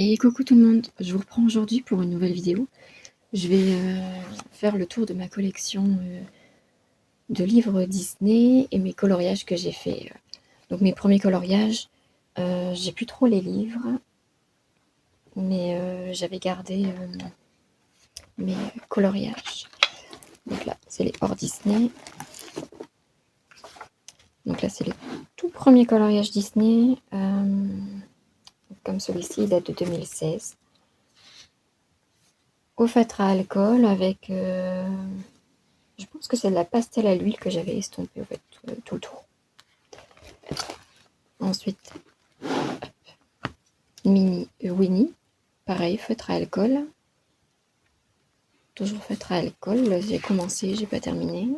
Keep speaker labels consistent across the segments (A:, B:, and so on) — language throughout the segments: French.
A: Et coucou tout le monde, je vous reprends aujourd'hui pour une nouvelle vidéo. Je vais faire le tour de ma collection de livres Disney et mes coloriages que j'ai fait. Donc mes premiers coloriages, j'ai plus trop les livres, mais j'avais gardé mes coloriages. Donc là, c'est les hors Disney. Donc là, c'est les tout premiers coloriages Disney. Comme celui-ci, il date de 2016. Au feutre à alcool avec... je pense que c'est de la pastel à l'huile que j'avais estompé, en fait, tout le tour. Ensuite, mini Winnie, pareil, feutre à alcool. Toujours feutre à alcool. Là, j'ai commencé, j'ai pas terminé.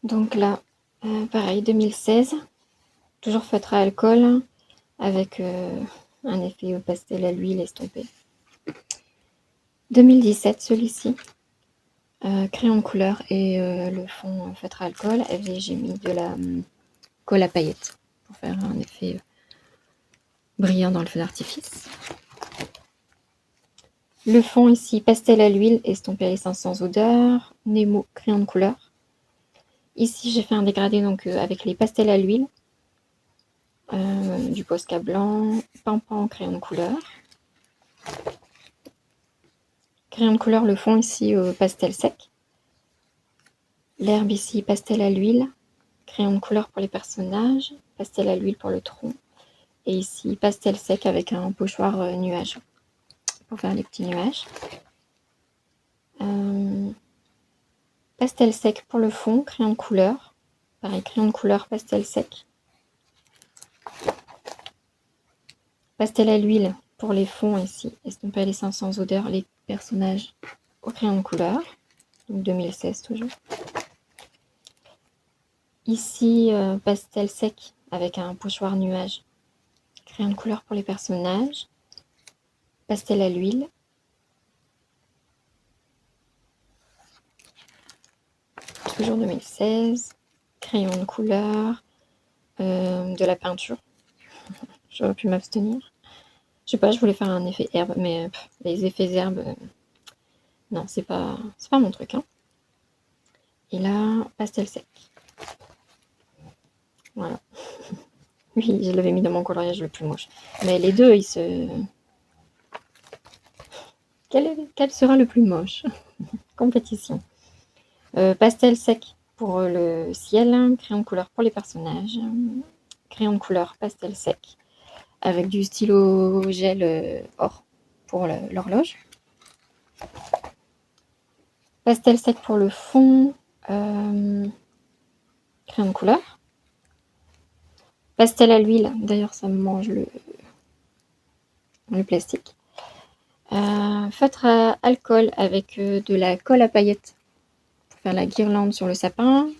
A: Donc là, pareil, 2016. Toujours feutre à alcool avec un effet pastel à l'huile estompé. 2017, celui-ci. Crayon de couleur et le fond feutre à alcool. Et j'ai mis de la colle à paillettes pour faire un effet brillant dans le feu d'artifice. Le fond ici, pastel à l'huile, estampé à l'essence sans odeur. Nemo, crayon de couleur. Ici, j'ai fait un dégradé donc avec les pastels à l'huile. Du Posca blanc, Pampan, crayon de couleur. Crayon de couleur, le fond ici, pastel sec. L'herbe ici, pastel à l'huile. Crayon de couleur pour les personnages. Pastel à l'huile pour le tronc. Et ici, pastel sec avec un pochoir nuage pour faire les petits nuages. Pastel sec pour le fond, crayon de couleur. Pareil, crayon de couleur, pastel sec. Pastel à l'huile pour les fonds ici. Estampé à l'essence sans odeur, les personnages au crayon de couleur. Donc 2016 toujours. Ici, pastel sec avec un pochoir nuage. Crayon de couleur pour les personnages. Pastel à l'huile. Toujours 2016. Crayon de couleur. De la peinture. J'aurais pu m'abstenir. Je sais pas, je voulais faire un effet herbe, mais les effets herbes, non, c'est pas mon truc. Hein. Et là, pastel sec. Voilà. Oui, je l'avais mis dans mon coloriage le plus moche. Mais les deux, ils se... Quel sera le plus moche? Compétition. Pastel sec pour le ciel, crayon de couleur pour les personnages, crayon de couleur pastel sec avec du stylo gel or pour l'horloge. Pastel sec pour le fond, crayon de couleur. Pastel à l'huile, d'ailleurs ça me mange le plastique. Feutre à alcool avec de la colle à paillettes pour faire la guirlande sur le sapin.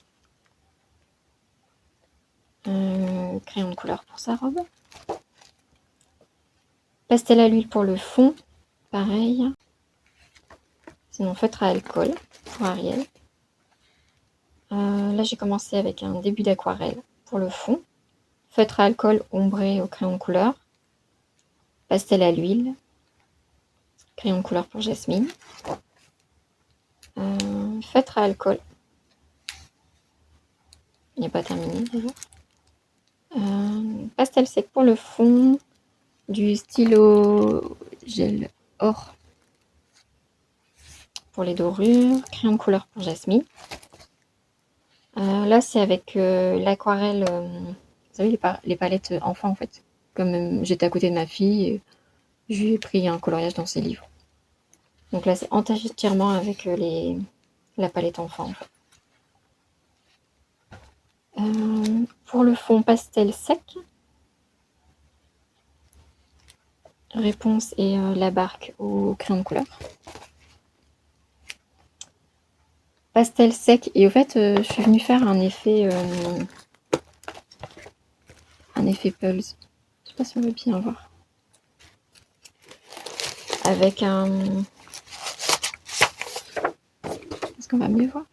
A: Crayon de couleur pour sa robe. Pastel à l'huile pour le fond, pareil. Sinon feutre à alcool pour Ariel. Là j'ai commencé avec un début d'aquarelle pour le fond. Feutre à alcool ombré au crayon de couleur. Pastel à l'huile. Crayon de couleur pour Jasmine. Feutre à alcool. Il n'est pas terminé déjà. Pastel sec pour le fond. Du stylo gel or pour les dorures. Crayon de couleur pour Jasmine. Là c'est avec l'aquarelle, vous savez les palettes enfants en fait. Comme j'étais à côté de ma fille, j'ai pris un coloriage dans ses livres. Donc là, c'est entièrement avec la palette enfant. En fait. Pour le fond pastel sec, réponse et la barque au crayon de couleur. Pastel sec, et au fait, je suis venue faire un effet Pulse. Je sais pas si on veut bien voir. Avec un... Est-ce qu'on va mieux voir?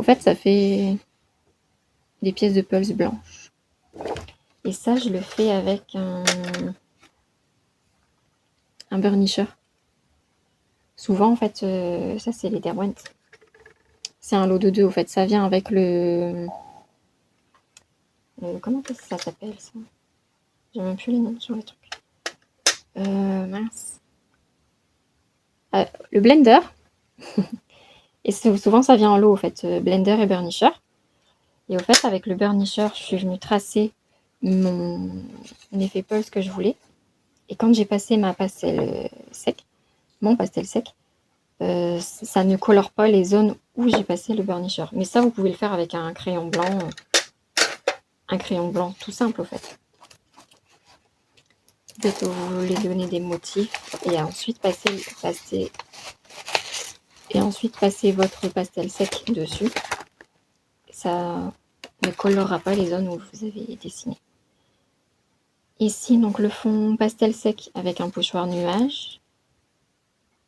A: en fait, ça fait des pièces de pulse blanches. Et ça, je le fais avec un burnisher. Souvent, en fait, ça, c'est les Derwent. C'est un lot de 2, en fait. Ça vient avec le comment ça s'appelle, ça? J'ai même plus les noms sur les trucs. Mince. Le blender. Et souvent, ça vient en lot, en fait. Blender et burnisher. Et au fait, avec le burnisher, je suis venue tracer mon effet pulse que je voulais. Et quand j'ai passé mon pastel sec, ça ne colore pas les zones où j'ai passé le burnisher. Mais ça, vous pouvez le faire avec un crayon blanc tout simple, au fait. Dès que vous voulez donner des motifs, et ensuite passer votre pastel sec dessus. Ça ne colorera pas les zones où vous avez dessiné. Ici, donc le fond pastel sec avec un pochoir nuage,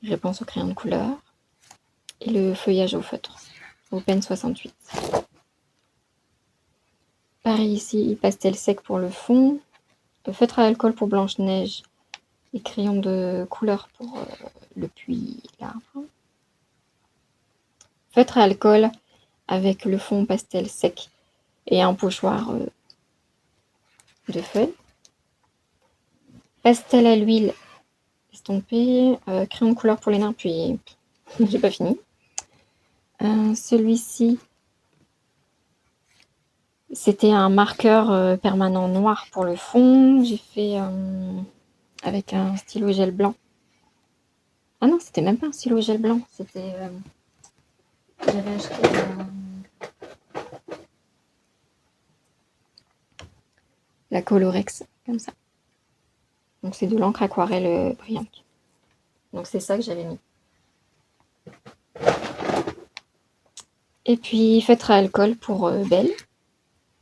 A: réponse au crayon de couleur, et le feuillage au feutre, au pen 68. Pareil ici, pastel sec pour le fond, le feutre à alcool pour Blanche-Neige, et crayon de couleur pour le puits l'arbre. Feutre à alcool avec le fond pastel sec et un pochoir de feuilles. Pastel à l'huile estampé, crayon de couleur pour les nains, puis j'ai pas fini. Celui-ci, c'était un marqueur permanent noir pour le fond. J'ai fait avec un stylo gel blanc. Ah non, c'était même pas un stylo gel blanc, c'était... j'avais acheté la Colorex, comme ça. Donc c'est de l'encre aquarelle brillante. Donc c'est ça que j'avais mis. Et puis feutre à alcool pour Belle,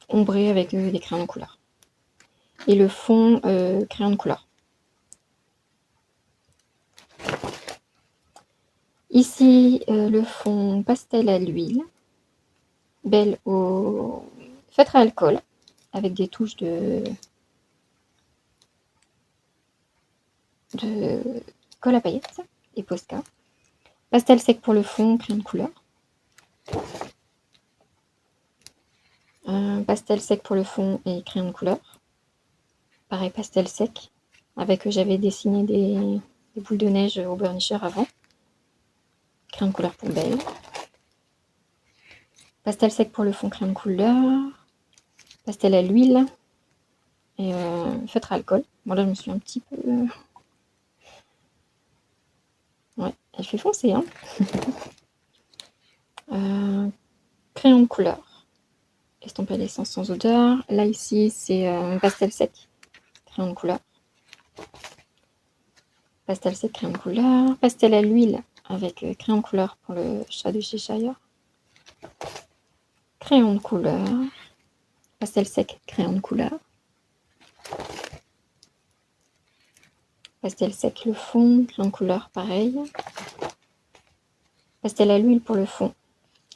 A: ombré avec des crayons de couleur. Et le fond crayon de couleur. Ici, le fond pastel à l'huile, Belle au feutre à alcool, avec des touches de colle à paillettes et Posca. Pastel sec pour le fond, crayon de couleur. Pastel sec pour le fond et crayon de couleur. Pareil, pastel sec, avec j'avais dessiné des boules de neige au burnisher avant. Crayon de couleur pour Belle. Pastel sec pour le fond, crayon de couleur. Pastel à l'huile. Et feutre à alcool. Bon là je me suis un petit peu... Ouais, elle fait foncer, hein. Crayon de couleur. Estampé à l'essence sans odeur. Là ici c'est pastel sec. Crayon de couleur. Pastel sec, crayon de couleur. Pastel à l'huile avec crayon de couleur pour le chat de Cheshire. Crayon de couleur. Pastel sec, crayon de couleur. Pastel sec, le fond, crayon de couleur, pareil. Pastel à l'huile pour le fond,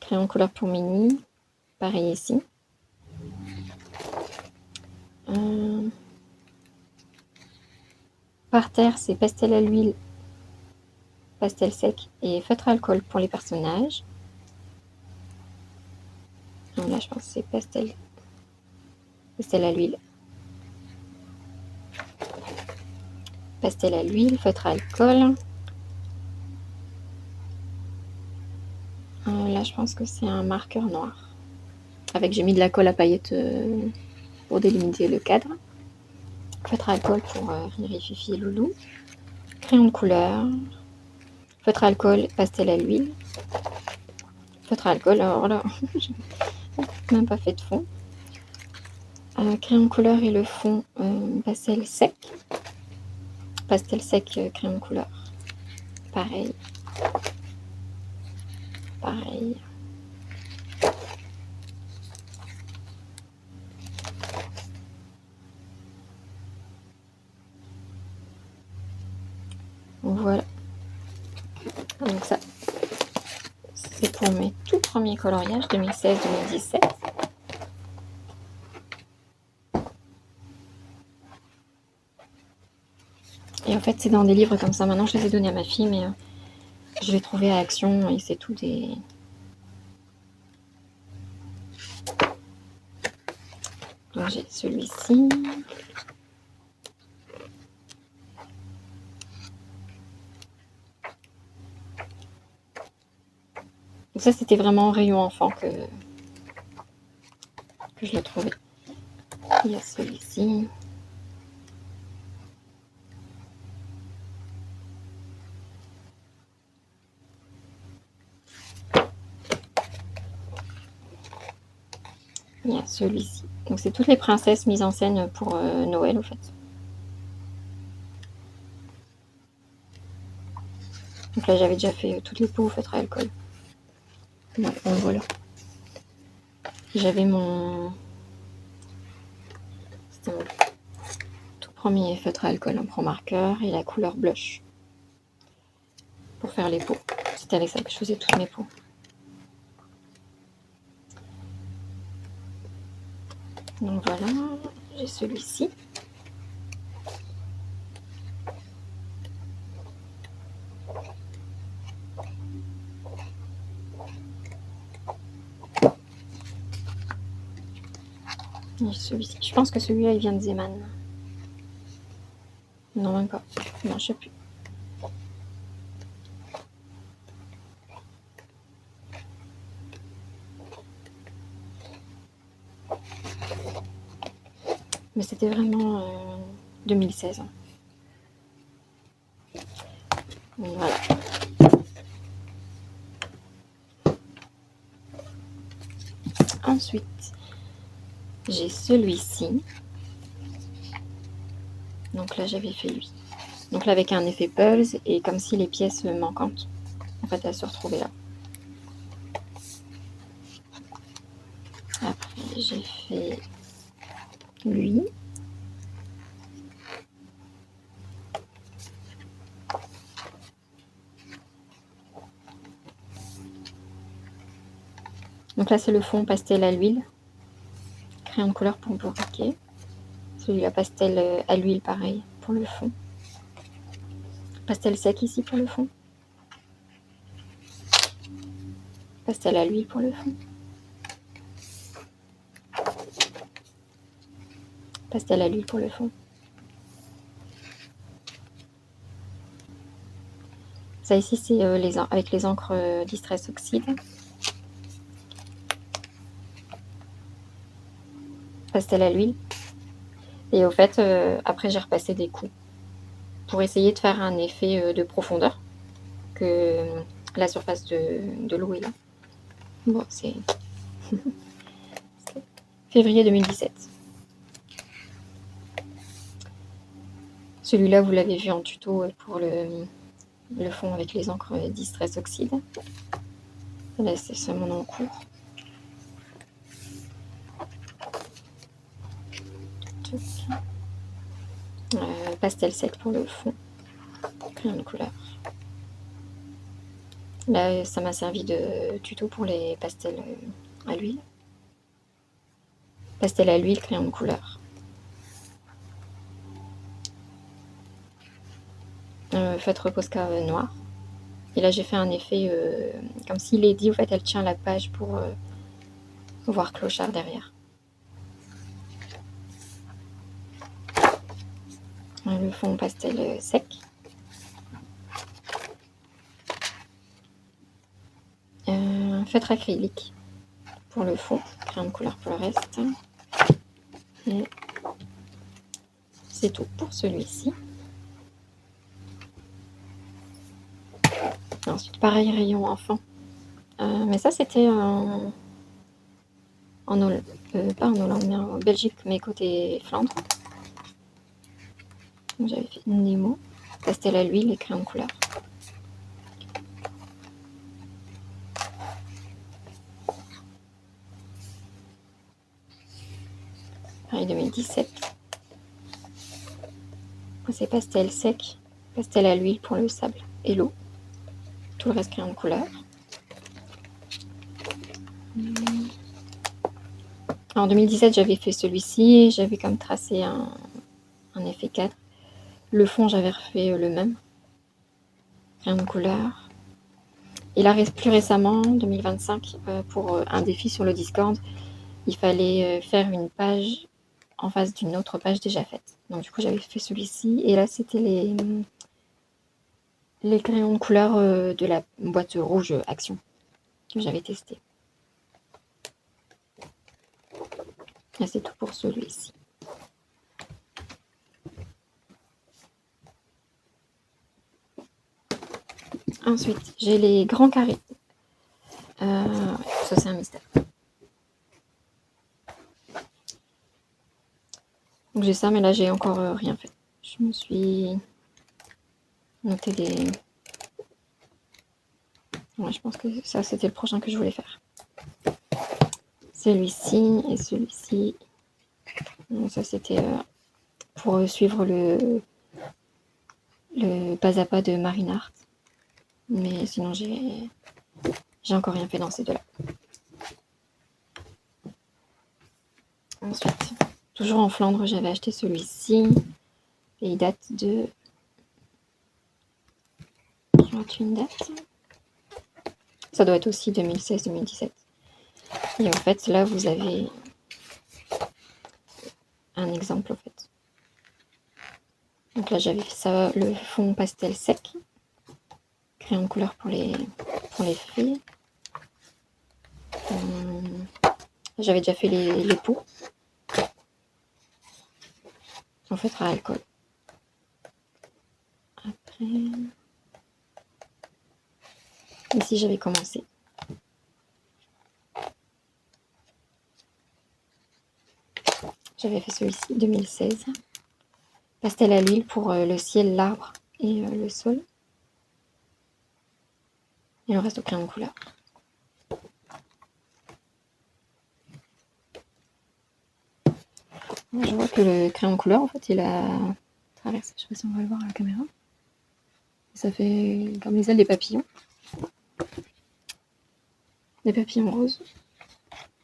A: crayon de couleur pour Mini, pareil ici. Par terre, c'est pastel à l'huile, pastel sec et feutre à alcool pour les personnages. Donc là, je pense que c'est pastel à l'huile. Pastel à l'huile, feutre à alcool. Là, je pense que c'est un marqueur noir. J'ai mis de la colle à paillettes pour délimiter le cadre. Feutre à alcool pour Riri, Fifi et Loulou. Crayon de couleur. Feutre à alcool, pastel à l'huile. Feutre à alcool, alors là, j'ai même pas fait de fond. Crayon de couleur et le fond pastel sec. Pastel sec, crayon de couleur. Pareil. Pareil. Voilà. Donc ça, c'est pour mes tout premier coloriage 2016-2017. Et en fait, c'est dans des livres comme ça. Maintenant, je les ai donnés à ma fille, mais je l'ai trouvé à Action et c'est tout des... Donc j'ai celui-ci. Donc ça, c'était vraiment rayon enfant que je l'ai trouvé. Il y a celui-ci. Il y a celui-ci. Donc c'est toutes les princesses mises en scène pour Noël, en fait. Donc là, j'avais déjà fait toutes les peaux au feutre à alcool. Ouais, bon, voilà. J'avais c'était mon tout premier feutre à alcool en pro marqueur et la couleur blush pour faire les peaux. C'était avec ça que je faisais toutes mes peaux. Donc voilà, j'ai celui-ci. Celui-ci. Je pense que celui-là, il vient de Zeman. Non, même pas. Non, je sais plus. Mais c'était vraiment 2016. Hein. Voilà. Ensuite, j'ai celui-ci. Donc là, j'avais fait lui. Donc là, avec un effet pulse et comme si les pièces manquantes, en fait, elles se retrouvaient là. Après, j'ai fait lui. Donc là, c'est le fond pastel à l'huile. Crayon de couleur pour bourriquer. Celui-là, pastel à l'huile, pareil, pour le fond. Pastel sec ici pour le fond. Pastel à l'huile pour le fond. Pastel à l'huile pour le fond. Ça ici, c'est avec les encres Distress Oxide. Pastel à l'huile. Et au fait, après, j'ai repassé des coups pour essayer de faire un effet de profondeur que la surface de l'eau est là. Bon, c'est février 2017. Celui-là, vous l'avez vu en tuto pour le fond avec les encres Distress Oxide. Là, c'est seulement en cours. Pastel sec pour le fond. Crayon de couleur. Là, ça m'a servi de tuto pour les pastels à l'huile. Pastel à l'huile, crayon de couleur. Feutre Posca noir. Et là, j'ai fait un effet comme si Lady, en fait, elle tient la page pour voir Clochard derrière. Le fond pastel sec. Feutre acrylique pour le fond, crayon de couleur pour le reste. Et c'est tout pour celui-ci. Ensuite, pareil, rayon enfant. Mais ça, c'était pas en Hollande, mais en Belgique, mais côté Flandre. J'avais fait Nemo, pastel à l'huile et crayon de couleur. Pareil, 2017. C'est pastel sec, pastel à l'huile pour le sable et l'eau. Tout le reste crayon de couleur. En 2017, j'avais fait celui-ci. J'avais comme tracé un effet cadre. Le fond, j'avais refait le même. Rien de couleur. Et là, plus récemment, 2025, pour un défi sur le Discord, il fallait faire une page en face d'une autre page déjà faite. Donc du coup, j'avais fait celui-ci. Et là, c'était les crayons de couleur de la boîte rouge Action que j'avais testé. Et c'est tout pour celui-ci. Ensuite, j'ai les grands carrés. Ça, c'est un mystère. Donc j'ai ça, mais là, j'ai encore rien fait. Je me suis noté des... Ouais, je pense que ça, c'était le prochain que je voulais faire. Celui-ci et celui-ci. Ça, c'était pour suivre le pas à pas de Marine Art. Mais sinon, j'ai encore rien fait dans ces deux-là. Ensuite, toujours en Flandre, j'avais acheté celui-ci. Et il date de... Je note une date. Ça doit être aussi 2016-2017. Et en fait, là, vous avez un exemple, en fait. Donc là, j'avais fait ça, le fond pastel sec. Crayon de couleur pour les filles. J'avais déjà fait les poux. En fait, à alcool. Après... Ici, j'avais commencé. J'avais fait celui-ci, 2016. Pastel à l'huile pour le ciel, l'arbre et le sol. Et le reste au crayon de couleur. Je vois que le crayon de couleur, en fait, il a traversé. Je sais pas si on va le voir à la caméra. Ça fait comme les ailes des papillons. Des papillons roses.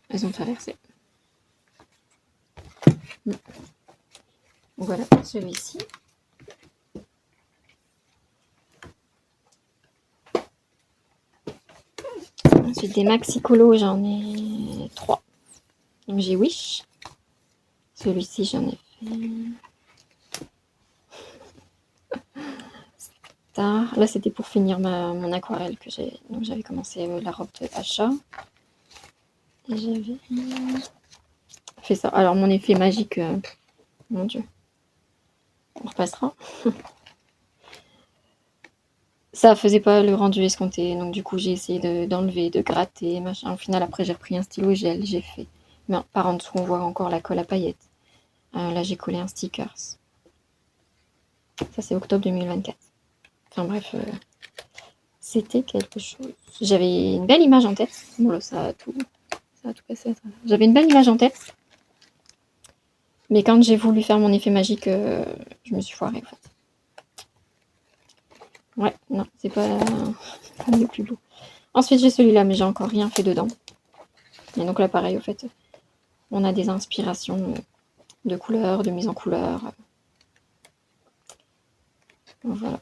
A: Elles ont traversé. Voilà, celui-ci. Ensuite, des maxi colos, j'en ai 3. Donc, j'ai Wish. Celui-ci, j'en ai fait... Star. Là, c'était pour finir mon aquarelle que j'ai. Donc, j'avais commencé la robe de Achat. Et j'avais fait ça. Alors, mon effet magique, mon Dieu. On repassera. Ça faisait pas le rendu escompté, donc du coup j'ai essayé d'enlever, de gratter, machin. Au final, après j'ai repris un stylo gel, j'ai fait. Mais par en dessous, on voit encore la colle à paillettes. Là, j'ai collé un stickers. Ça, c'est octobre 2024. Enfin bref, c'était quelque chose. J'avais une belle image en tête. Bon là, ça a tout cassé à travers. J'avais une belle image en tête. Mais quand j'ai voulu faire mon effet magique, je me suis foirée en fait. Ouais, non, c'est pas le plus beau. Ensuite, j'ai celui-là, mais j'ai encore rien fait dedans. Et donc là, pareil, au fait, on a des inspirations de couleurs, de mise en couleur. Voilà.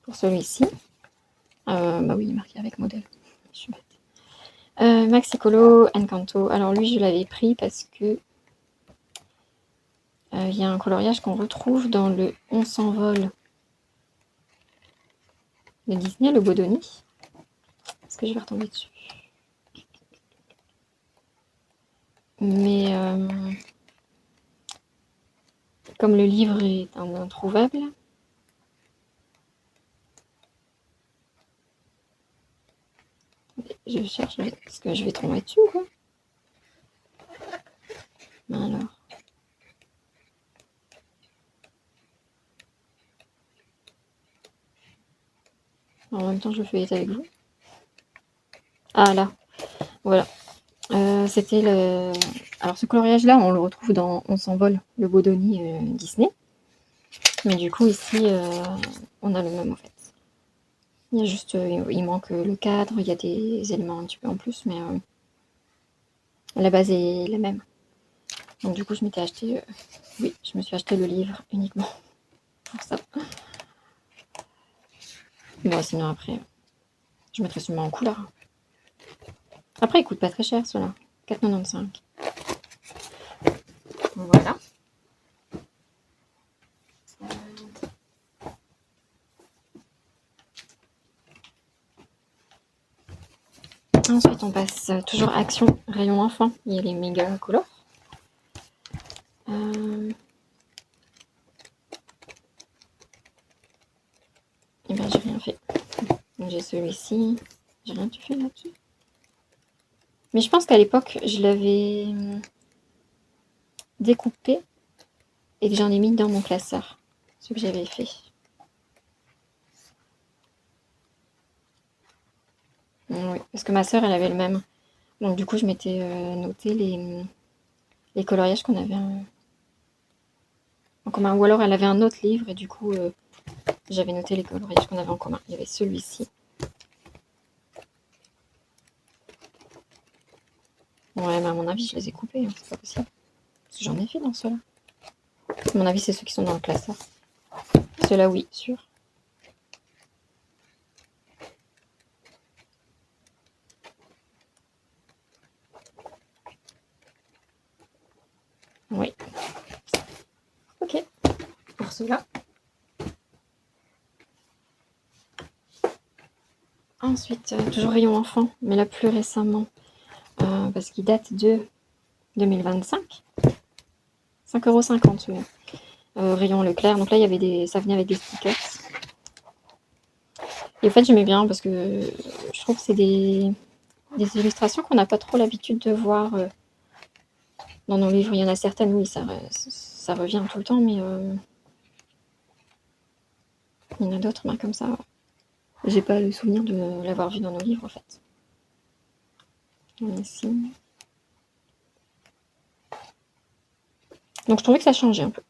A: Pour celui-ci. Bah oui, il est marqué avec modèle. Je suis bête. Maxi Colo Encanto. Alors lui, je l'avais pris parce que il y a un coloriage qu'on retrouve dans le On s'envole de Disney, le Bodoni. Est-ce que je vais retomber dessus? Mais comme le livre est introuvable, je cherche, est-ce que je vais tomber dessus ou quoi? Alors. En même temps, je le fais avec vous. Ah là, voilà. C'était le... Alors ce coloriage-là, on le retrouve dans On s'envole, le Bodoni Disney. Mais du coup, ici, on a le même en fait. Il y a juste, il manque le cadre, il y a des éléments un petit peu en plus, mais la base est la même. Donc du coup, je m'étais acheté, oui, je me suis acheté le livre uniquement pour ça. Bon, sinon après, je mettrai sûrement en couleur. Après, il coûte pas très cher, ceux-là. 4,95. Voilà. Ensuite, on passe toujours Action, rayon enfant. Il y a les méga couleurs. Et ben, j'ai rien fait. J'ai celui-ci. J'ai rien fait là-dessus. Mais je pense qu'à l'époque, je l'avais découpé et que j'en ai mis dans mon classeur. Ce que j'avais fait. Oui, parce que ma sœur, elle avait le même. Donc du coup, je m'étais noté les coloriages qu'on avait en commun. Ou alors, elle avait un autre livre et du coup, j'avais noté les coloriages qu'on avait en commun. Il y avait celui-ci. Ouais, mais à mon avis, je les ai coupés. Hein, c'est pas possible. Parce que j'en ai fait dans ceux-là. À mon avis, c'est ceux qui sont dans le classeur. Ceux-là, oui, sûr. Oui. Ok. Pour ceux-là. Ensuite, toujours rayon enfant, mais là plus récemment, parce qu'il date de 2025. 5,50 € celui-là. Rayon Leclerc. Donc là, il y avait ça venait avec des stickers. Et en fait, j'aimais bien parce que je trouve que c'est des illustrations qu'on n'a pas trop l'habitude de voir dans nos livres. Il y en a certaines, oui, ça revient tout le temps, mais il y en a d'autres, comme ça. J'ai pas le souvenir de l'avoir vu dans nos livres, en fait. Ici. Donc je trouvais que ça changeait un peu.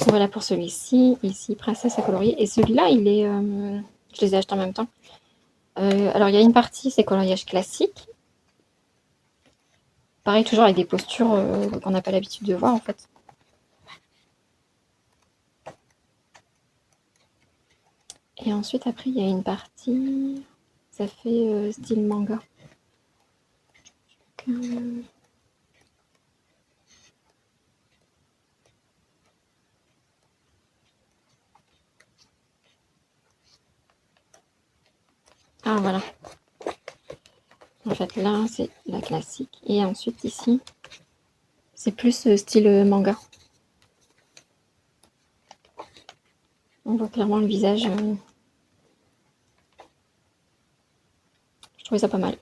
A: Voilà pour celui-ci. Ici, Princesse à colorier. Et celui-là, je les ai achetés en même temps. Alors, il y a une partie, c'est coloriage classique. Pareil, toujours avec des postures qu'on n'a pas l'habitude de voir, en fait. Et ensuite, après, il y a une partie... Ça fait style manga. Ah, voilà. En fait, là, c'est la classique. Et ensuite, ici, c'est plus style manga. On voit clairement le visage. Je trouvais ça pas mal.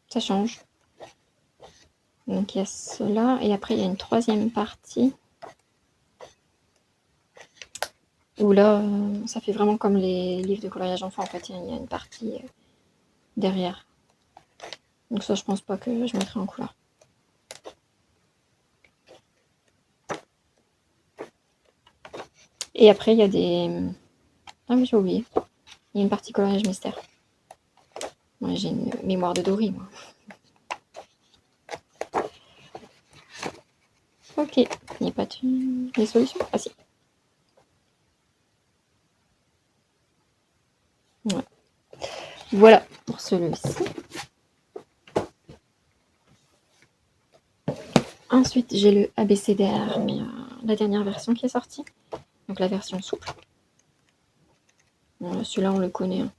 A: Ça change. Donc, il y a cela. Et après, il y a une troisième partie. Où là, ça fait vraiment comme les livres de coloriage enfant. En fait, il y a une partie derrière. Donc ça, je pense pas que je mettrai en couleur. Et après, il y a des... Ah oui, j'ai oublié. Il y a une partie coloriage mystère. Ouais, j'ai une mémoire de Dory, moi. Ok. Il n'y a pas de solutions. Ah si. Ouais. Voilà pour celui-ci. Ensuite, j'ai le ABCDR, mais la dernière version qui est sortie. Donc la version souple. Bon, celui-là, on le connaît. Hein.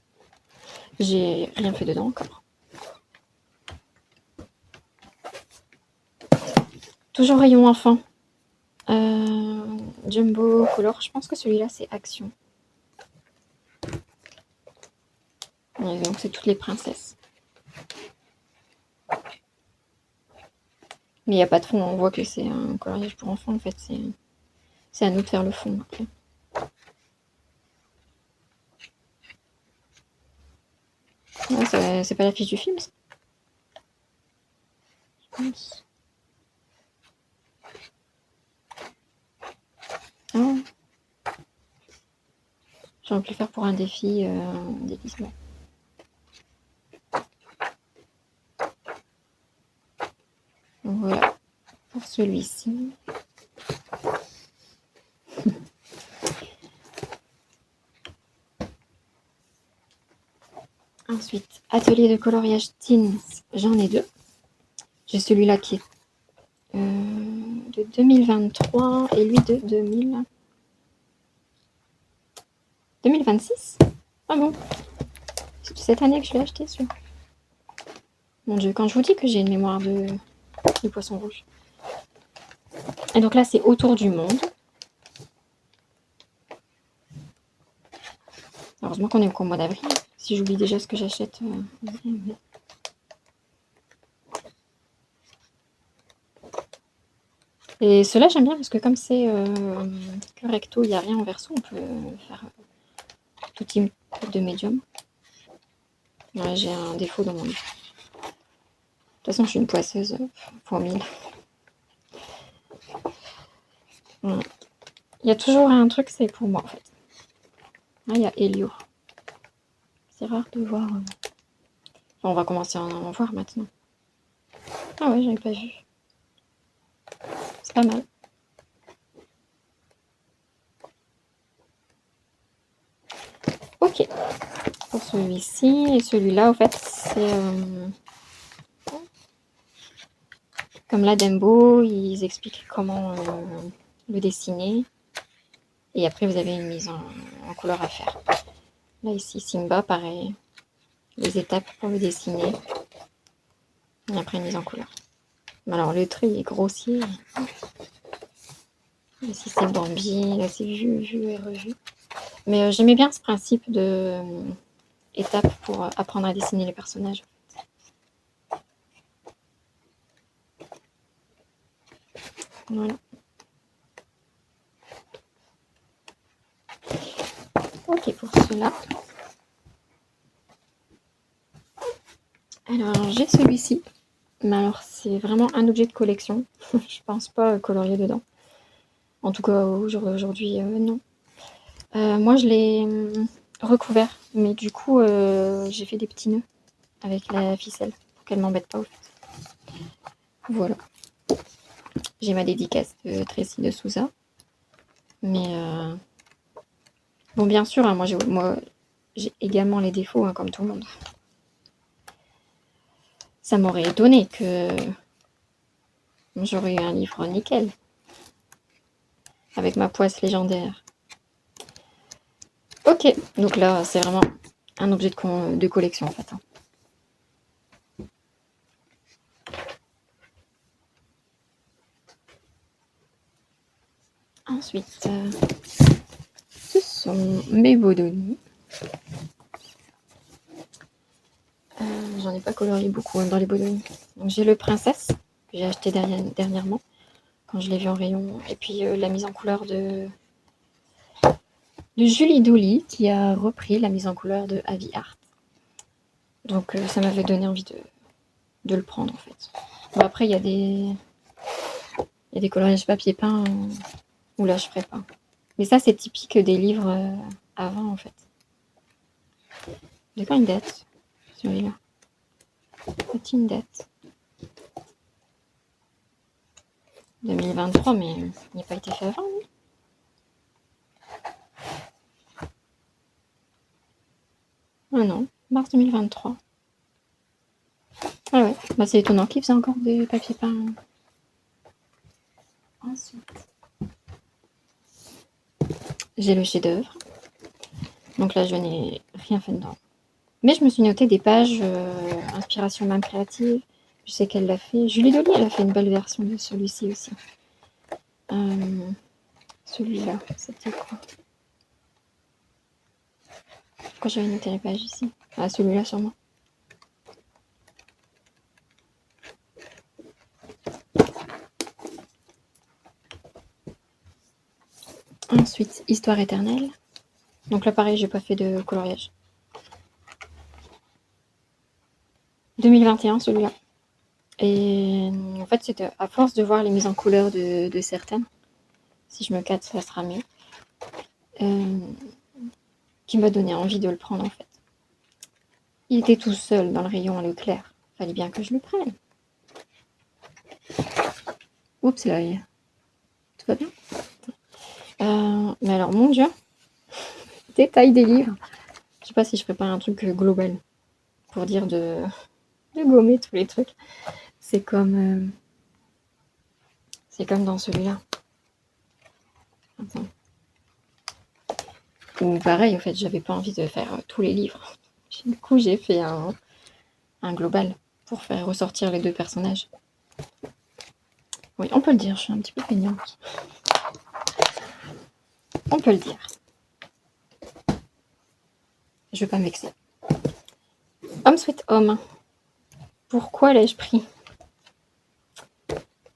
A: J'ai rien fait dedans encore. Toujours rayon enfant. Jumbo Color. Je pense que celui-là, c'est Action. Ouais, donc c'est toutes les princesses. Mais il n'y a pas de fond, on voit que c'est un coloriage pour enfants en fait. C'est à nous de faire le fond après. Ouais, c'est pas la fiche du film ça. pense. Ah. J'aurais pu le faire pour un défi déguisement. Donc voilà, pour celui-ci. Ensuite, atelier de coloriage teens, j'en ai 2. J'ai celui-là qui est de 2023 et lui de 2026. Ah bon, c'est cette année que je l'ai acheté, celui-là. Mon Dieu, quand je vous dis que j'ai une mémoire de poisson rouge. Et donc là, c'est autour du monde. Heureusement qu'on est au mois d'avril. Si j'oublie déjà ce que j'achète. Et ceux-là, j'aime bien parce que comme c'est que recto, il n'y a rien en verso, on peut faire tout type de médium. Ouais, j'ai un défaut dans mon livre. De toute façon, je suis une poisseuse fois 1000. Ouais. Il y a toujours un truc, c'est pour moi en fait. Là, il y a Helio. C'est rare de voir. On va commencer à en voir maintenant. Ah ouais, j'avais pas vu. C'est pas mal. Ok. Pour celui-ci et celui-là, en fait, c'est comme là, Dembo, ils expliquent comment le dessiner. Et après, vous avez une mise en couleur à faire. Là, ici, Simba, pareil. Les étapes pour le dessiner. Et après, une mise en couleur. Alors, le trait est grossier. Ici, c'est Bambi. Là, c'est vu et revu. Mais j'aimais bien ce principe de étape pour apprendre à dessiner les personnages. Voilà. Ok, pour cela. Alors, j'ai celui-ci. Mais alors, c'est vraiment un objet de collection. Je pense pas colorier dedans. En tout cas, aujourd'hui, non. Moi, je l'ai recouvert. Mais du coup, j'ai fait des petits nœuds avec la ficelle pour qu'elle m'embête pas. Au fait. Voilà. J'ai ma dédicace de Tracy de Souza. Mais bon, bien sûr, hein, moi, j'ai également les défauts, hein, comme tout le monde. Ça m'aurait étonné que j'aurais eu un livre nickel. Avec ma poisse légendaire. Ok, donc là, c'est vraiment un objet de collection, en fait. Hein. Ensuite, ce sont mes Bodoni. J'en ai pas colorié beaucoup hein, dans les Bodoni. Donc j'ai le Princesse, que j'ai acheté dernièrement, quand je l'ai vu en rayon. Et puis la mise en couleur de Julie Douly, qui a repris la mise en couleur de Avi Art. Donc ça m'avait donné envie de le prendre, en fait. Bon, après, il y a des coloriages papier peint où là, je ferai pas. Mais ça, c'est typique des livres avant, en fait. De quand il date, celui-là? Petite une date. 2023, mais il n'a pas été fait avant, oui. Ah non, mars 2023. Ah ouais, bah c'est étonnant qu'il faisait encore des papiers peints. Ensuite, j'ai le chef-d'œuvre. Donc là, je n'ai rien fait dedans. Mais je me suis noté des pages inspiration même créative. Je sais qu'elle l'a fait. Julie Dolly, elle a fait une belle version de celui-ci aussi. Celui-là, c'était quoi? Pourquoi j'avais noté les pages ici? Ah, celui-là sûrement. Ensuite, Histoire éternelle. Donc là, pareil, j'ai pas fait de coloriage. 2021, celui-là. Et en fait, c'était à force de voir les mises en couleur de certaines, si je me cadre, ça sera mieux, qui m'a donné envie de le prendre en fait. Il était tout seul dans le rayon à Leclerc. Fallait bien que je le prenne. Oups, là, tout va bien. Mais alors, mon Dieu, détail des livres. Je sais pas si je prépare un truc global pour dire de gommer tous les trucs. C'est comme dans celui-là. Attends. Ou pareil, en fait, j'avais pas envie de faire tous les livres. Du coup, j'ai fait un global pour faire ressortir les deux personnages. Oui, on peut le dire, je suis un petit peu feignante. On peut le dire. Je vais pas me vexer. Home Sweet Home. Pourquoi l'ai-je pris?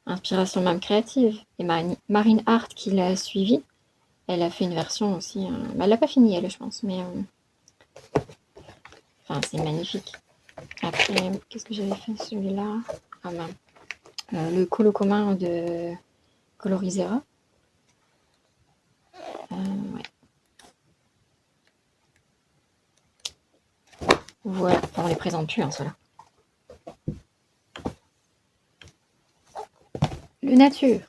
A: Inspiration même créative. Et Marine Hart qui l'a suivi, elle a fait une version aussi. Elle l'a pas fini elle, je pense, mais enfin c'est magnifique. Après, qu'est-ce que j'avais fait celui-là? Ah ben, le colo commun de Colorisera. Ouais. Voilà, enfin, on les présente plus, hein, ceux-là. Le nature.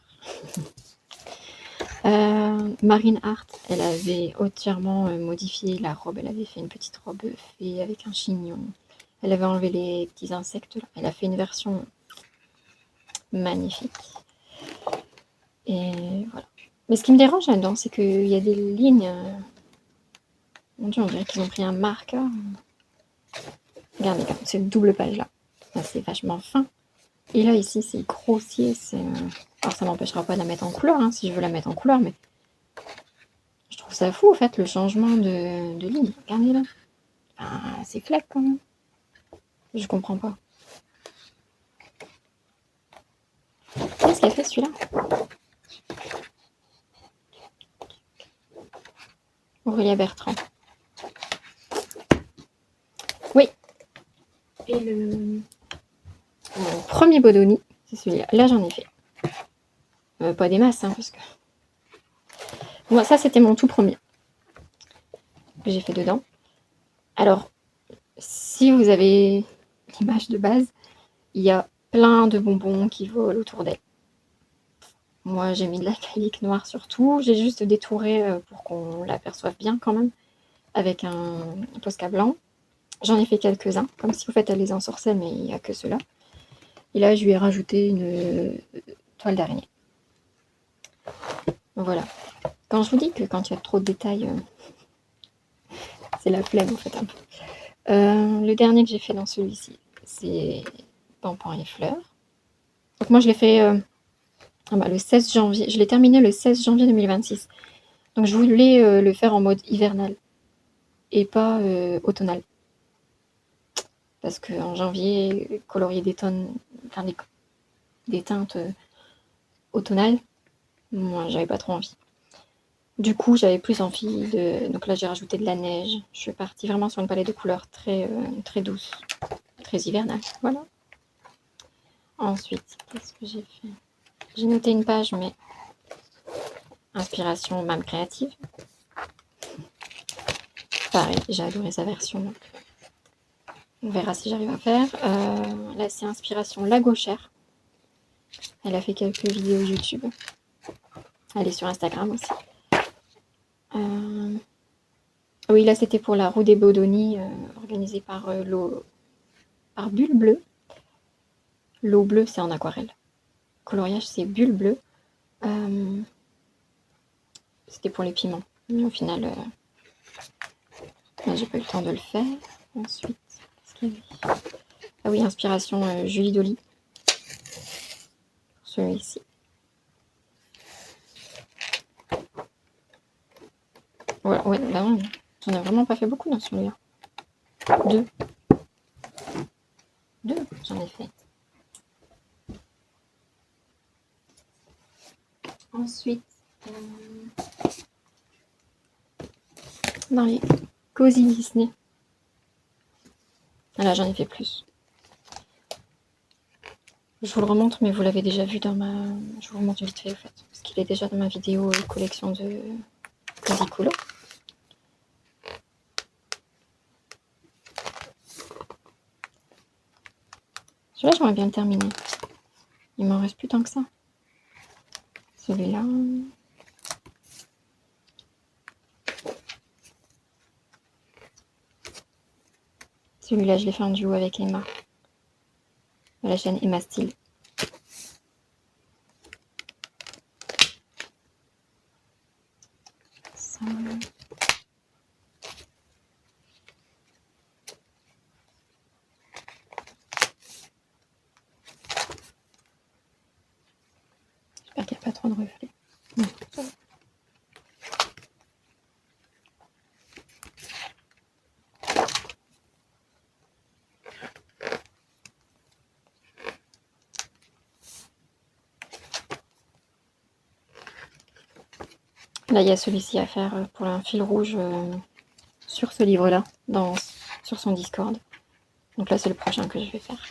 A: Marine Hart, elle avait entièrement modifié la robe. Elle avait fait une petite robe fée avec un chignon. Elle avait enlevé les petits insectes là. Elle a fait une version magnifique. Et voilà. Mais ce qui me dérange là-dedans, c'est qu'il y a des lignes. Mon Dieu, on dirait qu'ils ont pris un marqueur. Regardez, c'est une double page là. Là c'est vachement fin. Et là, ici, c'est grossier. Alors, ça m'empêchera pas de la mettre en couleur, hein, si je veux la mettre en couleur, mais je trouve ça fou, en fait, le changement de ligne. Regardez là. Enfin, c'est fleck quand même. Je comprends pas. Qu'est-ce qu'il a fait celui-là? Aurélia Bertrand. Oui. Et mon premier Bodoni, c'est celui-là. Là, j'en ai fait. Pas des masses, hein, parce que... Moi, ça, c'était mon tout premier que j'ai fait dedans. Alors, si vous avez l'image de base, il y a plein de bonbons qui volent autour d'elle. Moi, j'ai mis de l'acrylique noir sur tout. J'ai juste détouré pour qu'on l'aperçoive bien quand même, avec un Posca blanc. J'en ai fait quelques-uns, comme si vous faites elle les ensorcelle, mais il n'y a que ceux-là. Et là, je lui ai rajouté une toile d'araignée. Voilà. Quand je vous dis que quand il y a trop de détails, c'est la flemme en fait un peu. Le dernier que j'ai fait dans celui-ci, c'est Pampans et fleurs. Donc moi, je l'ai fait le 16 janvier. Je l'ai terminé le 16 janvier 2026. Donc je voulais le faire en mode hivernal et pas automnal. Parce qu'en janvier, colorier des teintes automnales, moi j'avais pas trop envie. Du coup, j'avais plus envie de... Donc là, j'ai rajouté de la neige. Je suis partie vraiment sur une palette de couleurs très, très douce, très hivernale. Voilà. Ensuite, qu'est-ce que j'ai fait? J'ai noté une page, mais inspiration même créative. Pareil, j'ai adoré sa version. Donc on verra si j'arrive à faire. Là, c'est inspiration La Gauchère. Elle a fait quelques vidéos YouTube. Elle est sur Instagram aussi. Oui, là, c'était pour la roue des Bodoni, organisée par Bulle Bleue. L'eau bleue, c'est en aquarelle. Coloriage, c'est Bulle Bleue. C'était pour les piments. Mais au final, là, j'ai pas eu le temps de le faire. Ensuite, qu'est-ce qu'il y avait? Ah oui, inspiration Julie Dolly. Celui-ci. Voilà, ouais, là, j'en ai vraiment pas fait beaucoup dans celui-là. Deux, j'en ai fait. Ensuite, dans les Cozy Disney. Là, j'en ai fait plus. Je vous le remontre, mais vous l'avez déjà vu dans ma... Je vous le montre vite fait, en fait. Parce qu'il est déjà dans ma vidéo collection de Cosiculo. Celui-là, j'aimerais bien le terminer. Il m'en reste plus tant que ça. Celui-là... Celui-là, je l'ai fait en duo avec Emma. De la chaîne Emma Style. Ça... J'espère qu'il n'y a pas trop de reflets. Non, ça va. Là, il y a celui-ci à faire pour un fil rouge sur ce livre-là, sur son Discord. Donc là, c'est le prochain que je vais faire.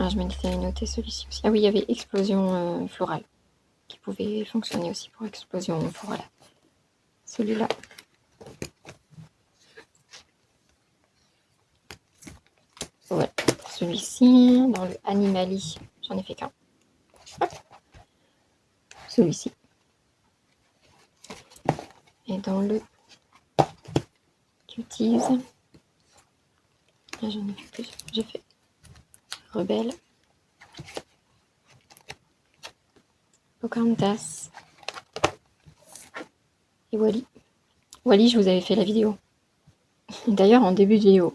A: Ah, je m'étais noté celui-ci aussi. Ah oui, il y avait explosion florale, qui pouvait fonctionner aussi pour explosion florale. Celui-là. Ouais, celui-ci, dans le Animali, j'en ai fait qu'un. Celui-ci. Et dans le Cuties, là j'en ai fait plus. J'ai fait Rebelle, Pocahontas et Wally. Wally, je vous avais fait la vidéo. D'ailleurs, en début de vidéo,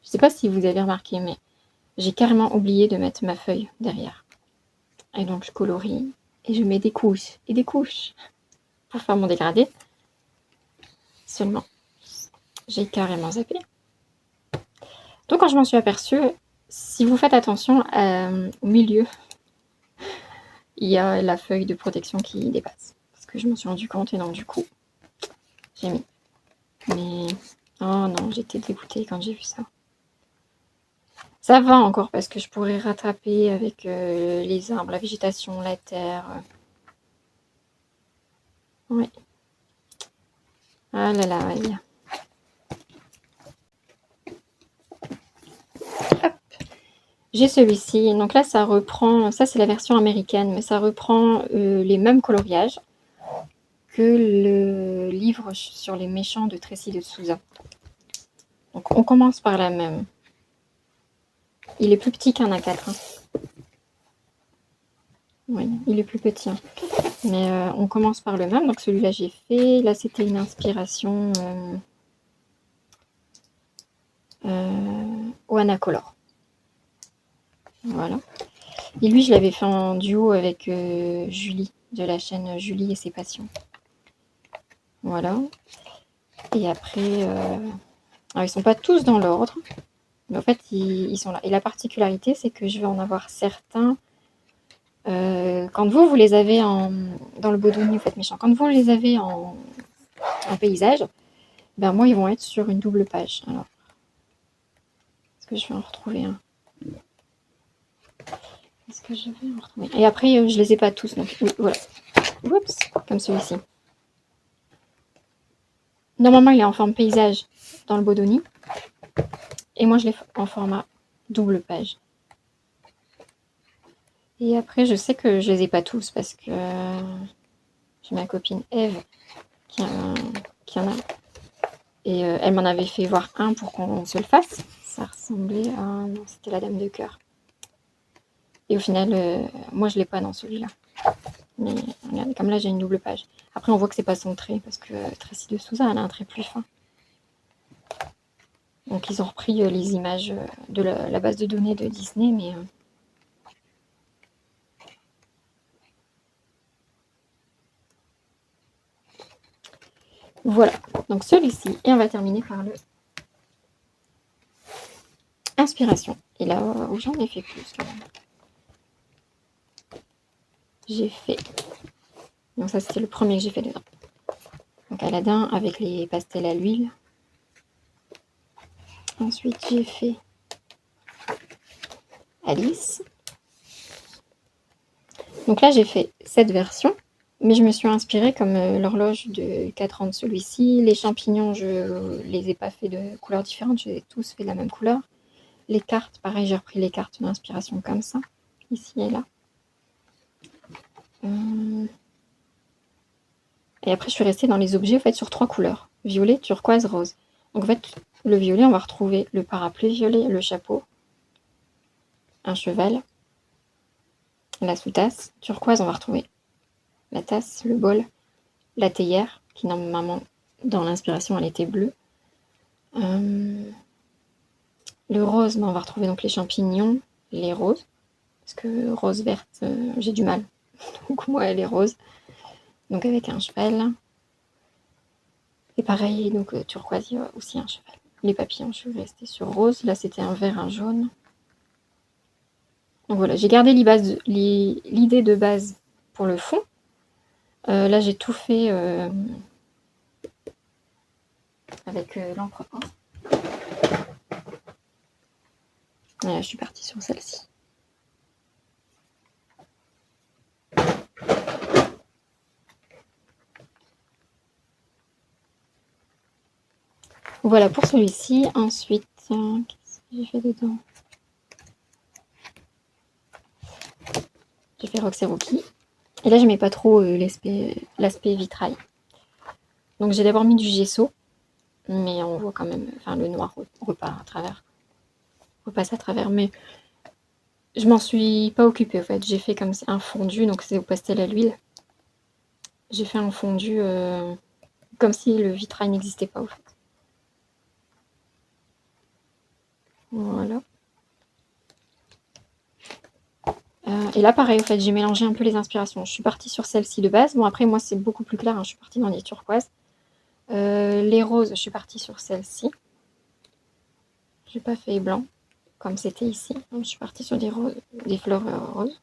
A: je sais pas si vous avez remarqué, mais j'ai carrément oublié de mettre ma feuille derrière. Et donc je colorie et je mets des couches et des couches pour faire mon dégradé. Seulement, j'ai carrément zappé. Donc quand je m'en suis aperçue, si vous faites attention, au milieu, il y a la feuille de protection qui dépasse. Parce que je m'en suis rendu compte et donc du coup, j'ai mis. Mais, oh non, j'étais dégoûtée quand j'ai vu ça. Ça va encore parce que je pourrais rattraper avec les arbres, la végétation, la terre. Oui. Ah là là, oui. Hop. J'ai celui-ci. Donc là, ça reprend, ça c'est la version américaine, mais ça reprend les mêmes coloriages que le livre sur les méchants de Tracy de Souza. Donc on commence par la même. Il est plus petit qu'un A4. Hein. Oui, il est plus petit. Hein. Mais on commence par le même. Donc celui-là, j'ai fait. Là, c'était une inspiration Wanacolor. Voilà. Et lui, je l'avais fait en duo avec Julie, de la chaîne Julie et ses passions. Voilà. Et après, alors ils sont pas tous dans l'ordre. Mais en fait, ils sont là. Et la particularité, c'est que je vais en avoir certains. Quand vous les avez dans le Bodoni, vous faites méchant. Quand vous les avez en paysage, ben moi, ils vont être sur une double page. Alors, est-ce que je vais en retrouver un? Est-ce que je vais en retrouver? Et après, je les ai pas tous. Donc, oui, voilà. Oups, comme celui-ci. Normalement, il est en forme paysage dans le Bodoni. Et moi, je l'ai en format double page. Et après, je sais que je les ai pas tous parce que j'ai ma copine Eve qui en a. Et elle m'en avait fait voir un pour qu'on se le fasse. Ça ressemblait à... Non, c'était la Dame de cœur. Et au final, moi, je l'ai pas dans celui-là. Mais regardez, comme là, j'ai une double page. Après, on voit que c'est pas son trait parce que Tracy de Souza, elle a un trait plus fin. Donc, ils ont repris les images de la base de données de Disney, mais... Voilà, donc celui-ci, et on va terminer par le Inspiration. Et là, j'en ai fait plus quand même. J'ai fait, donc ça c'était le premier que j'ai fait dedans. Donc Aladdin avec les pastels à l'huile. Ensuite, j'ai fait Alice. Donc là, j'ai fait cette version, mais je me suis inspirée comme l'horloge de 4 ans de celui-ci. Les champignons, je les ai pas fait de couleurs différentes, je les ai tous fait de la même couleur. Les cartes, pareil, j'ai repris les cartes d'inspiration comme ça, ici et là. Et après, je suis restée dans les objets, en fait, sur 3 couleurs. Violet, turquoise, rose. Donc, en fait, le violet, on va retrouver le parapluie violet, le chapeau, un cheval, la sous-tasse. Turquoise, on va retrouver la tasse, le bol, la théière, qui normalement, dans l'inspiration, elle était bleue. Le rose, on va retrouver donc les champignons, les roses. Parce que rose verte, j'ai du mal. Donc, moi, elle est rose. Donc, avec un cheval. Et pareil, donc turquoise, il y a aussi un cheval. Les papillons, je suis restée sur rose. Là, c'était un vert, un jaune. Donc voilà, j'ai gardé l'idée de base pour le fond. Là, j'ai tout fait avec l'encre. Voilà, je suis partie sur celle-ci. Voilà pour celui-ci. Ensuite, qu'est-ce que j'ai fait dedans? J'ai fait Roxy. Et là, j'aimais pas trop l'aspect vitrail. Donc j'ai d'abord mis du gesso, mais on voit quand même, enfin le noir repasse à travers. Mais je m'en suis pas occupée en fait. J'ai fait comme un fondu, donc c'est au pastel à l'huile. J'ai fait un fondu comme si le vitrail n'existait pas en fait. Voilà. Et là, pareil, en fait, j'ai mélangé un peu les inspirations. Je suis partie sur celle-ci de base. Bon, après, moi, c'est beaucoup plus clair. Hein. Je suis partie dans les turquoises. Les roses, je suis partie sur celle-ci. J'ai pas fait blanc, comme c'était ici. Donc, je suis partie sur des fleurs roses.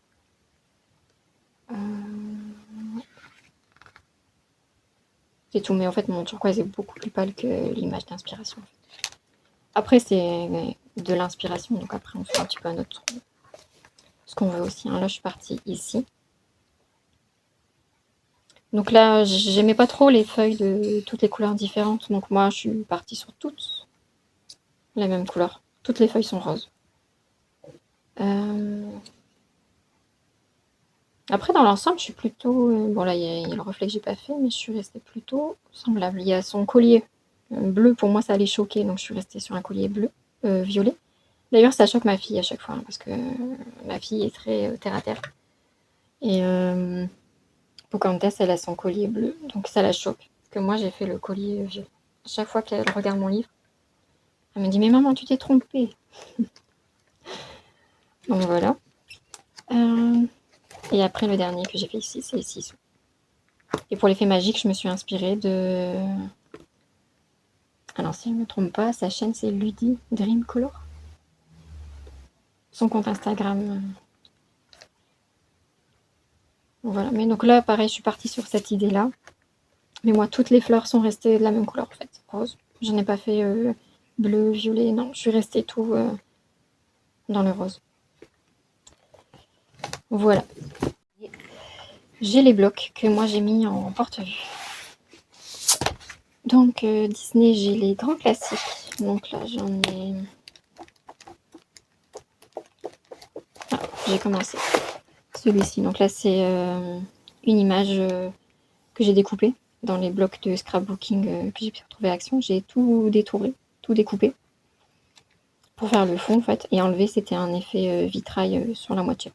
A: C'est tout. Mais en fait, mon turquoise est beaucoup plus pâle que l'image d'inspiration. En fait. Après, c'est de l'inspiration. Donc, après, on fait un petit peu ce qu'on veut aussi. Hein. Là, je suis partie ici. Donc là, j'aimais pas trop les feuilles de toutes les couleurs différentes. Donc moi, je suis partie sur toutes la même couleur. Toutes les feuilles sont roses. Après, dans l'ensemble, je suis plutôt... bon, là, il y a le reflet que j'ai pas fait, mais je suis restée plutôt semblable. Il y a son collier bleu. Pour moi, ça allait choquer. Donc, je suis restée sur un collier bleu, violet. D'ailleurs, ça choque ma fille à chaque fois. Hein, parce que ma fille est très terre-à-terre. Et Pocahontas, elle a son collier bleu. Donc, ça la choque. Parce que moi, j'ai fait le collier violet. À chaque fois qu'elle regarde mon livre, elle me dit, mais maman, tu t'es trompée. Donc voilà. Et après, le dernier que j'ai fait ici, c'est les ciseaux. Et pour l'effet magique, je me suis inspirée de... Alors, si je ne me trompe pas, sa chaîne, c'est Ludi Dreamcolor. Son compte Instagram. Voilà. Mais donc là, pareil, je suis partie sur cette idée-là. Mais moi, toutes les fleurs sont restées de la même couleur, en fait. Rose. Je n'ai pas fait bleu, violet. Non, je suis restée tout dans le rose. Voilà. J'ai les blocs que moi, j'ai mis en porte-vue. Donc, Disney, j'ai les grands classiques. Donc là, j'en ai... Ah, j'ai commencé. Celui-ci. Donc là, c'est une image que j'ai découpée dans les blocs de scrapbooking que j'ai pu retrouver à Action. J'ai tout détouré, tout découpé pour faire le fond, en fait. Et enlever, c'était un effet vitrail sur la moitié.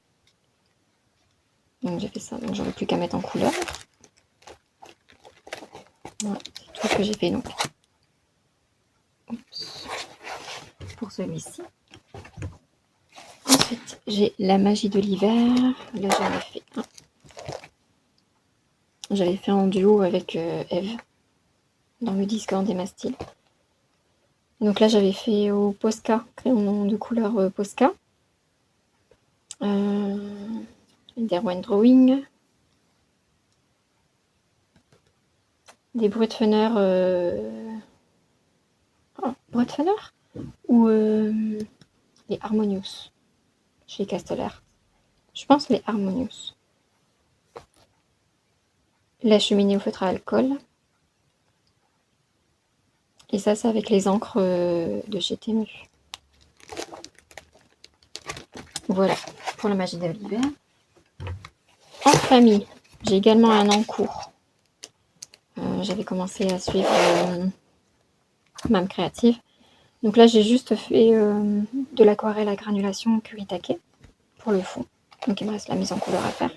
A: Donc j'ai fait ça. Donc j'aurais plus qu'à mettre en couleur. Voilà, c'est tout ce que j'ai fait donc. Oups. Pour celui-ci. Ensuite, j'ai la magie de l'hiver. Là, j'en ai fait un. J'avais fait en duo avec Eve dans le Discord des Mastiles. Donc là, j'avais fait au Posca, crayon de couleur Posca. Des One Drawing. Des Brutfener. Oh, Brutfener ou les Harmonious chez Casteller. Je pense les Harmonious. La cheminée au feutre à alcool. Et ça, c'est avec les encres de chez Temu. Voilà, pour la magie de l'hiver. En famille, j'ai également un en cours. J'avais commencé à suivre Mam Créative. Donc là, j'ai juste fait de l'aquarelle à granulation Kuritake pour le fond. Donc il me reste la mise en couleur à faire.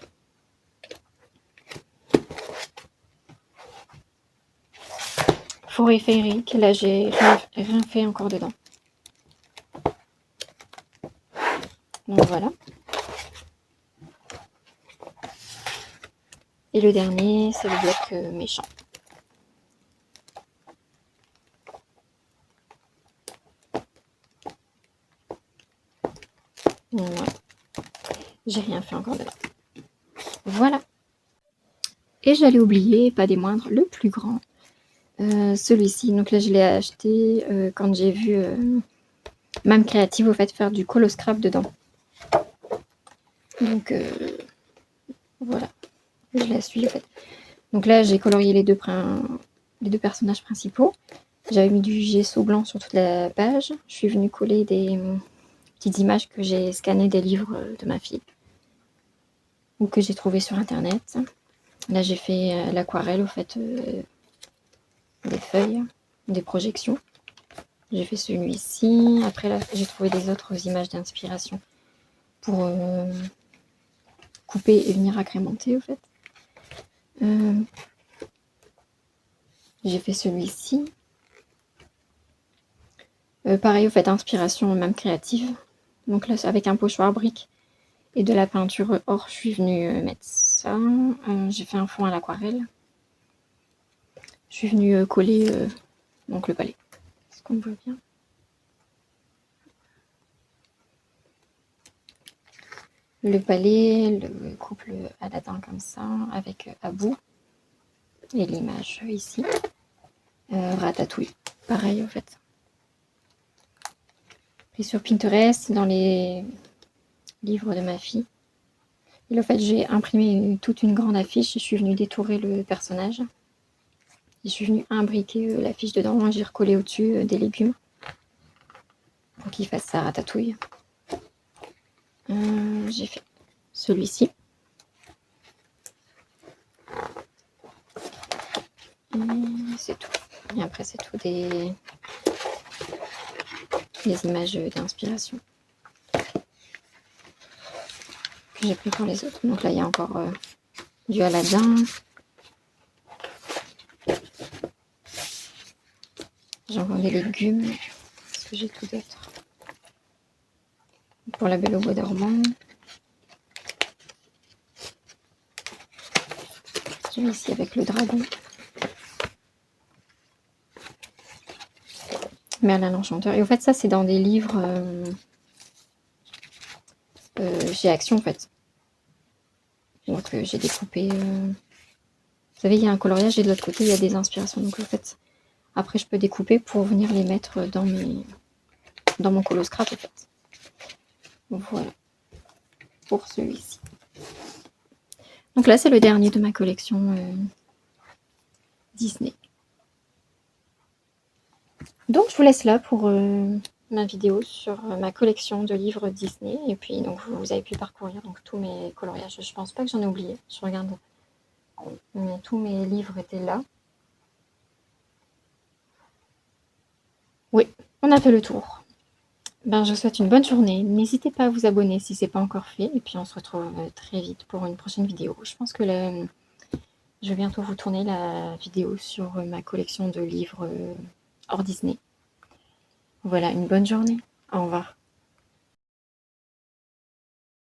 A: Forêt féerique, là j'ai rien fait encore dedans. Donc voilà. Et le dernier, c'est le bloc méchant. Ouais. J'ai rien fait encore dedans. Voilà. Et j'allais oublier, pas des moindres, le plus grand. Celui-ci. Donc là, je l'ai acheté quand j'ai vu Mam Créative au fait faire du colo scrap dedans. Donc voilà. Je la suis en fait. Donc là, j'ai colorié les deux personnages principaux. J'avais mis du gesso blanc sur toute la page. Je suis venue coller des petites images que j'ai scannées des livres de ma fille ou que j'ai trouvé sur internet. Là, j'ai fait l'aquarelle au fait des feuilles, des projections. J'ai fait celui-ci. Après, là, j'ai trouvé des autres images d'inspiration pour couper et venir agrémenter, au fait. J'ai fait celui-ci. Pareil, au fait, inspiration même créative. Donc là, avec un pochoir brique et de la peinture or, je suis venue mettre ça. J'ai fait un fond à l'aquarelle. Je suis venue coller donc le palais. Est-ce qu'on voit bien? Le palais, le couple Aladdin comme ça, avec Abou. Et l'image ici. Ratatouille. Pareil, au fait. Pris sur Pinterest, dans les livres de ma fille. Et en fait, j'ai imprimé toute une grande affiche. Je suis venue détourer le personnage. Je suis venue imbriquer l'affiche dedans. J'ai recollé au-dessus des légumes pour qu'il fasse sa ratatouille. J'ai fait celui-ci. C'est tout. Et après, c'est tout des images d'inspiration que j'ai pris pour les autres. Donc là, il y a encore du Aladdin. J'ai encore des légumes. Est-ce que j'ai tout d'autre? Pour la Belle au bois dormant. J'ai ici avec le dragon. Merlin l'Enchanteur. Et au fait, ça, c'est dans des livres chez Action, en fait. Donc, j'ai découpé... Vous savez, il y a un coloriage et de l'autre côté, il y a des inspirations. Donc, en fait, après, je peux découper pour venir les mettre dans mon colo scrap, en fait. Voilà. Pour celui-ci. Donc là, c'est le dernier de ma collection Disney. Donc, je vous laisse là pour ma vidéo sur ma collection de livres Disney. Et puis, donc, vous avez pu parcourir donc, tous mes coloriages. Je pense pas que j'en ai oublié. Je regarde. Mais tous mes livres étaient là. Oui, on a fait le tour. Ben, je vous souhaite une bonne journée. N'hésitez pas à vous abonner si ce n'est pas encore fait. Et puis, on se retrouve très vite pour une prochaine vidéo. Je pense que je vais bientôt vous tourner la vidéo sur ma collection de livres hors Disney. Voilà, une bonne journée. Au revoir.